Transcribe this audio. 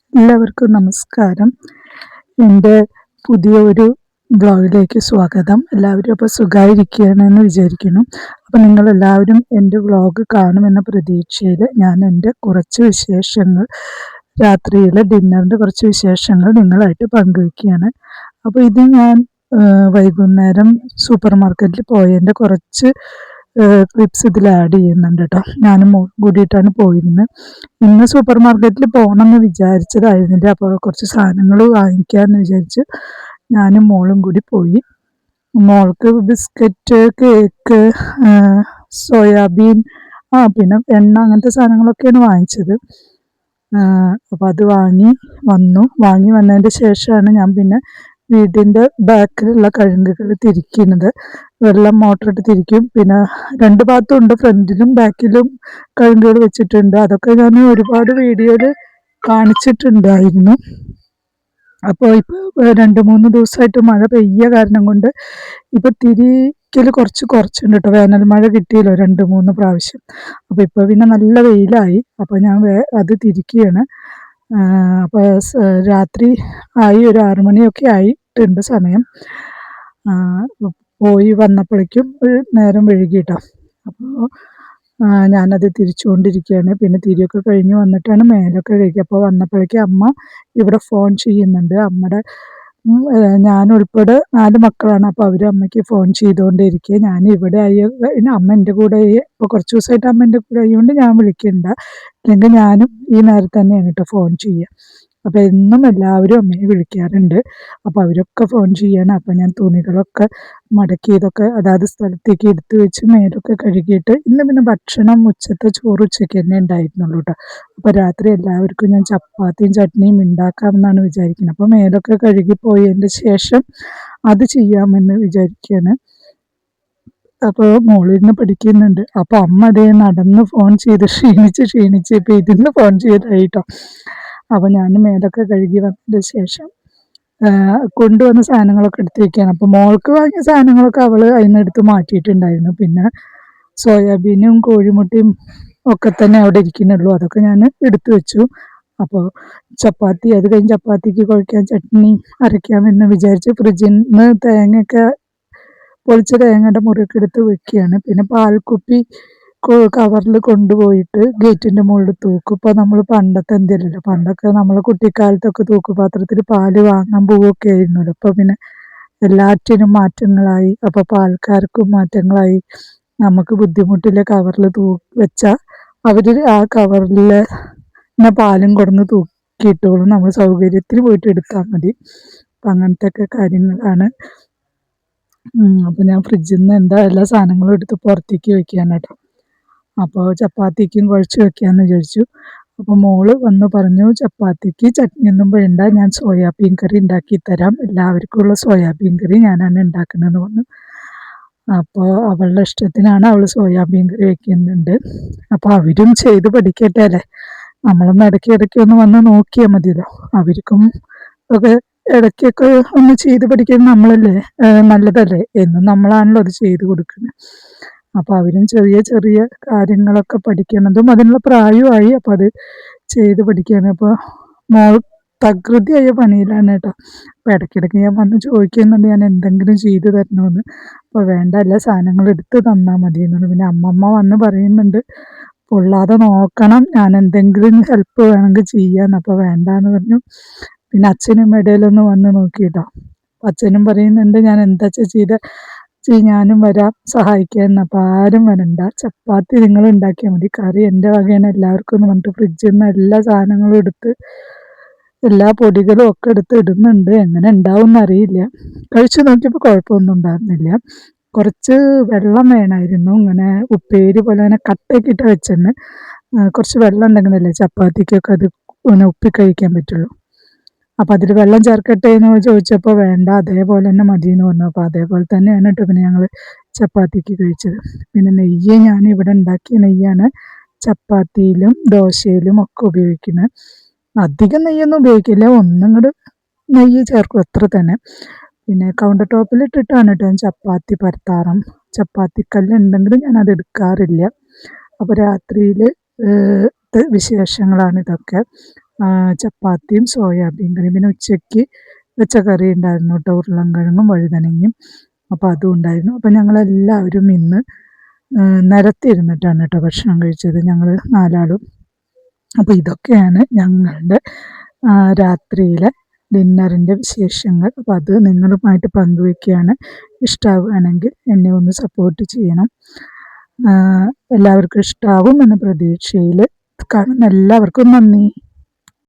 എല്ലാവർക്കും നമസ്കാരം. എൻ്റെ പുതിയ ഒരു വ്ളോഗിലേക്ക് സ്വാഗതം. എല്ലാവരും അപ്പോൾ സുഖമായിരിക്കുകയാണെന്ന് വിചാരിക്കുന്നു. അപ്പോൾ നിങ്ങളെല്ലാവരും എൻ്റെ വ്ളോഗ് കാണുമെന്ന പ്രതീക്ഷയിൽ ഞാൻ എൻ്റെ കുറച്ച് വിശേഷങ്ങൾ, രാത്രിയിലെ ഡിന്നറിൻ്റെ കുറച്ച് വിശേഷങ്ങൾ നിങ്ങളായിട്ട് പങ്കുവയ്ക്കുകയാണ്. അപ്പോൾ ഇത് ഞാൻ വൈകുന്നേരം സൂപ്പർ മാർക്കറ്റിൽ പോയതിൻ്റെ കുറച്ച് ക്ലിപ്സ് ഇതിൽ ആഡ് ചെയ്യുന്നുണ്ട് കേട്ടോ. ഞാനും കൂടിയിട്ടാണ് പോയിരുന്നത്. ഇന്ന് സൂപ്പർ മാർക്കറ്റിൽ പോകണമെന്ന് വിചാരിച്ചതായിരുന്നില്ല. അപ്പോൾ കുറച്ച് സാധനങ്ങൾ വാങ്ങിക്കാമെന്ന് വിചാരിച്ച് ഞാനും മോളും കൂടി പോയി. മോൾക്ക് ബിസ്ക്കറ്റ്, കേക്ക്, സോയാബീൻ, പിന്നെ എണ്ണ, അങ്ങനത്തെ സാധനങ്ങളൊക്കെയാണ് വാങ്ങിച്ചത്. അപ്പോൾ അത് വാങ്ങി വന്നതിൻ്റെ ശേഷമാണ് ഞാൻ പിന്നെ വീടിൻ്റെ ബാക്കിലുള്ള കഴുങ്ങുകൾ തിരിക്കുന്നത്. വെള്ളം മോട്ടറിട്ട് തിരിക്കും. പിന്നെ രണ്ട് ഭാഗത്തും ഉണ്ട്, ഫ്രണ്ടിലും ബാക്കിലും കഴുങ്ങുകൾ വെച്ചിട്ടുണ്ട്. അതൊക്കെ ഞാൻ ഒരുപാട് വീഡിയോയിൽ കാണിച്ചിട്ടുണ്ടായിരുന്നു. അപ്പോൾ ഇപ്പോൾ 2-3 ദിവസമായിട്ട് മഴ പെയ്യ കാരണം കൊണ്ട് ഇപ്പോൾ തിരിക്കൽ കുറച്ചുണ്ട് കേട്ടോ. വേനൽ മഴ കിട്ടിയല്ലോ 2-3 പ്രാവശ്യം. അപ്പോൾ ഇപ്പോൾ പിന്നെ നല്ല വെയിലായി. അപ്പോൾ ഞാൻ അത് തിരിക്കുകയാണ്. അപ്പോൾ രാത്രി ആയി, ഒരു 6 മണിയൊക്കെ ആയിട്ടുണ്ട് സമയം. പോയി വന്നപ്പോഴേക്കും ഒരു നേരം വൈകിട്ടോ. അപ്പോൾ ഞാനത് തിരിച്ചുകൊണ്ടിരിക്കുകയാണ്. പിന്നെ തിരിയൊക്കെ കഴിഞ്ഞ് വന്നിട്ടാണ് മേലൊക്കെ കഴുകി. അപ്പോൾ വന്നപ്പോഴേക്കും അമ്മ ഇവിടെ ഫോൺ ചെയ്യുന്നുണ്ട്. ഞാനുൾപ്പെടെ 4 മക്കളാണ്. അപ്പോൾ അവർ അമ്മയ്ക്ക് ഫോൺ ചെയ്തുകൊണ്ടിരിക്കുക. ഞാൻ ഇവിടെ പിന്നെ അമ്മ എൻ്റെ കൂടെ, ഇപ്പോൾ കുറച്ച് ദിവസമായിട്ട് അമ്മ എൻ്റെ കൂടെ ആയതുകൊണ്ട് ഞാൻ വിളിക്കണ്ട. അല്ലെങ്കിൽ ഞാനും ഈ നേരത്ത് തന്നെയാണ് കേട്ടോ ഫോൺ ചെയ്യുക. അപ്പോൾ എന്നും എല്ലാവരും അമ്മയെ വിളിക്കാറുണ്ട്. അപ്പോൾ അവരൊക്കെ ഫോൺ ചെയ്യാണ്. അപ്പോൾ ഞാൻ തുണികളൊക്കെ മടക്കി ഇതൊക്കെ അതാത് സ്ഥലത്തേക്ക് എടുത്ത് വെച്ച് മേലൊക്കെ കഴുകിയിട്ട്, ഇന്ന് പിന്നെ ഭക്ഷണം ഉച്ചത്തെ ചോറ് ഉച്ചയ്ക്ക് തന്നെ ഉണ്ടായിരുന്നുള്ളൂ കേട്ടോ. അപ്പോൾ രാത്രി എല്ലാവർക്കും ഞാൻ ചപ്പാത്തിയും ചട്നിയും ഉണ്ടാക്കാമെന്നാണ് വിചാരിക്കുന്നത്. അപ്പോൾ മേലൊക്കെ കഴുകി പോയതിൻ്റെ ശേഷം അത് ചെയ്യാമെന്ന് വിചാരിക്കുകയാണ്. അപ്പോൾ മോളിരുന്ന് പഠിക്കുന്നുണ്ട്. അപ്പോൾ അമ്മ അതേ നടന്ന് ഫോൺ ചെയ്ത് ക്ഷീണിച്ച് ഇപ്പോൾ ഇരുന്ന് ഫോൺ ചെയ്തായിട്ടോ. അപ്പോൾ ഞാൻ മേലൊക്കെ കഴുകി വന്നതിന് ശേഷം കൊണ്ടുവന്ന സാധനങ്ങളൊക്കെ എടുത്ത് വയ്ക്കുകയാണ്. അപ്പോൾ മോൾക്ക് വാങ്ങിയ സാധനങ്ങളൊക്കെ അവൾ അതിൽ നിന്ന് എടുത്ത് മാറ്റിയിട്ടുണ്ടായിരുന്നു. പിന്നെ സോയാബീനും കോഴിമുട്ടയും ഒക്കെ തന്നെ അവിടെ ഇരിക്കുന്നുള്ളൂ. അതൊക്കെ ഞാൻ എടുത്തു വെച്ചു. അപ്പോൾ അത് കഴിഞ്ഞ് ചപ്പാത്തിക്ക് കുഴക്കാൻ ചട്നി അരയ്ക്കാമെന്ന് വിചാരിച്ച് ഫ്രിഡ്ജിൽ നിന്ന് പൊളിച്ച തേങ്ങയുടെ മുറിയൊക്കെ എടുത്ത് വെക്കുകയാണ്. പിന്നെ പാൽക്കുപ്പി കവറിൽ കൊണ്ടുപോയിട്ട് ഗേറ്റിൻ്റെ മുകളിൽ തൂക്കും. ഇപ്പോൾ നമ്മൾ പണ്ടത്തെ എന്തില്ലല്ലോ, പണ്ടൊക്കെ നമ്മൾ കുട്ടിക്കാലത്തൊക്കെ തൂക്കുപാത്രത്തിൽ പാല് വാങ്ങാൻ പോവുകയൊക്കെ ആയിരുന്നല്ലോ. അപ്പോൾ പിന്നെ എല്ലാറ്റിനും മാറ്റങ്ങളായി. അപ്പോൾ പാൽക്കാർക്കും മാറ്റങ്ങളായി. നമുക്ക് ബുദ്ധിമുട്ടില്ല, കവറിൽ വെച്ചാൽ അവർ ആ കവറിൽ പാലും കൊടുന്ന് തൂക്കിയിട്ടോളും. നമ്മൾ സൗകര്യത്തിന് പോയിട്ട് എടുത്താൽ മതി. അപ്പം അങ്ങനത്തെ ഒക്കെ കാര്യങ്ങളാണ്. അപ്പോൾ ഞാൻ ഫ്രിഡ്ജിൽ നിന്ന് എല്ലാ സാധനങ്ങളും എടുത്ത് പുറത്തേക്ക് വെക്കുകയാണ് കേട്ടോ. അപ്പോൾ ചപ്പാത്തിക്കും കുഴച്ച് വെക്കാമെന്ന് വിചാരിച്ചു. അപ്പോൾ മോള് വന്ന് പറഞ്ഞു, ചപ്പാത്തിക്ക് ചട്നിയൊന്നും വേണ്ട, ഞാൻ സോയാബീൻ കറി ഉണ്ടാക്കി തരാം, എല്ലാവർക്കുമുള്ള സോയാബീൻ കറി ഞാനാണ് ഉണ്ടാക്കുന്നതെന്ന് പറഞ്ഞു. അപ്പോൾ അവളുടെ ഇഷ്ടത്തിനാണ് അവൾ സോയാബീൻ കറി വയ്ക്കുന്നുണ്ട്. അപ്പോൾ അവരും ചെയ്ത് പഠിക്കട്ടെ അല്ലേ. നമ്മളൊന്ന് ഇടയ്ക്ക് ഒന്ന് വന്ന് നോക്കിയാൽ മതിയല്ലോ. അവർക്കും ഒക്കെ ഇടയ്ക്കൊക്കെ ഒന്ന് ചെയ്ത് പഠിക്കുന്നത് നമ്മളല്ലേ, നല്ലതല്ലേ. എന്നും നമ്മളാണല്ലോ അത് ചെയ്ത് കൊടുക്കുന്നത്. അപ്പോൾ അവരും ചെറിയ ചെറിയ കാര്യങ്ങളൊക്കെ പഠിക്കുന്നതും അതിനുള്ള പ്രായമായി. അപ്പോൾ അത് ചെയ്ത് പഠിക്കുകയാണ്. അപ്പോൾ മോൾ തകൃതിയായ പണിയിലാണ് കേട്ടോ. അപ്പോൾ ഇടയ്ക്കിടയ്ക്ക് ഞാൻ വന്ന് ചോദിക്കുന്നുണ്ട്, ഞാൻ എന്തെങ്കിലും ചെയ്തു തരണമെന്ന്. അപ്പോൾ വേണ്ട, എല്ലാ സാധനങ്ങളും എടുത്ത് തന്നാൽ മതി എന്നുള്ളത്. പിന്നെ അമ്മമ്മ വന്ന് പറയുന്നുണ്ട്, പൊള്ളാതെ നോക്കണം, ഞാൻ എന്തെങ്കിലും ഹെൽപ്പ് വേണമെങ്കിൽ ചെയ്യാമെന്ന്. അപ്പോൾ വേണ്ടാന്ന് പറഞ്ഞു. പിന്നെ അച്ഛനും ഇടയിലൊന്ന് വന്ന് നോക്കിയിട്ടോ. അച്ഛനും പറയുന്നുണ്ട്, ഞാൻ എന്താ ഞാനും വരാം സഹായിക്കാൻ. അപ്പോൾ ആരും വരണ്ട, ചപ്പാത്തി നിങ്ങൾ ഉണ്ടാക്കിയാൽ മതി, കറി എൻ്റെ വകയാണ് എല്ലാവർക്കും എന്ന് പറഞ്ഞിട്ട് ഫ്രിഡ്ജിൽ നിന്ന് എല്ലാ സാധനങ്ങളും എടുത്ത്, എല്ലാ പൊടികളും ഒക്കെ എടുത്ത് ഇടുന്നുണ്ട്. എങ്ങനെ ഉണ്ടാവും എന്നറിയില്ല. കഴിച്ചു നോക്കിയപ്പോൾ കുഴപ്പമൊന്നും ഉണ്ടായിരുന്നില്ല. കുറച്ച് വെള്ളം വേണമായിരുന്നു. ഇങ്ങനെ ഉപ്പേരി പോലെ അങ്ങനെ കട്ടയൊക്കെ ഇട്ട് വെച്ചെന്ന്. കുറച്ച് വെള്ളം ഉണ്ടെങ്കിലല്ലേ ചപ്പാത്തിക്കൊക്കെ അത് ഇങ്ങനെ ഉപ്പി കഴിക്കാൻ പറ്റുള്ളൂ. അപ്പം അതിൽ വെള്ളം ചേർക്കട്ടെ എന്ന് ചോദിച്ചപ്പോൾ വേണ്ട, അതേപോലെ തന്നെ മതി എന്ന് പറഞ്ഞു. അപ്പോൾ അതേപോലെ തന്നെയാണ് കേട്ടോ പിന്നെ ഞങ്ങൾ ചപ്പാത്തിക്ക് കഴിച്ചത്. പിന്നെ നെയ്യ് ഞാൻ ഇവിടെ ഉണ്ടാക്കിയ നെയ്യാണ് ചപ്പാത്തിയിലും ദോശയിലും ഒക്കെ ഉപയോഗിക്കുന്നത്. അധികം നെയ്യൊന്നും ഉപയോഗിക്കില്ല, ഒന്നും കൂടെ നെയ്യ് ചേർക്കും, അത്ര തന്നെ. പിന്നെ കൗണ്ടർ ടോപ്പിലിട്ടിട്ടാണ് കേട്ടോ ഞാൻ ചപ്പാത്തി പരത്താറും. ചപ്പാത്തിക്കല്ല് ഉണ്ടെങ്കിലും ഞാനത് എടുക്കാറില്ല. അപ്പോൾ രാത്രിയിൽ വിശേഷങ്ങളാണ് ഇതൊക്കെ. ചപ്പാത്തിയും സോയാബീൻ കറിയും. പിന്നെ ഉച്ചയ്ക്ക് വെച്ച കറി ഉണ്ടായിരുന്നു കേട്ടോ, ഉരുളൻകിഴങ്ങും വഴുതനങ്ങയും. അപ്പോൾ അതും ഉണ്ടായിരുന്നു. അപ്പോൾ ഞങ്ങളെല്ലാവരും ഇന്ന് നിരത്തിയിരുന്നിട്ടാണ് കേട്ടോ ഭക്ഷണം കഴിച്ചത്, ഞങ്ങൾ 4 ആളും. അപ്പോൾ ഇതൊക്കെയാണ് ഞങ്ങളുടെ രാത്രിയിലെ ഡിന്നറിൻ്റെ വിശേഷങ്ങൾ. അപ്പോൾ അത് നിങ്ങളുമായിട്ട് പങ്കുവയ്ക്കുകയാണ്. ഇഷ്ടമാവുകയാണെങ്കിൽ എന്നെ ഒന്ന് സപ്പോർട്ട് ചെയ്യണം. എല്ലാവർക്കും ഇഷ്ടമാവും എന്ന പ്രതീക്ഷയിൽ കാണുന്ന എല്ലാവർക്കും നന്ദി.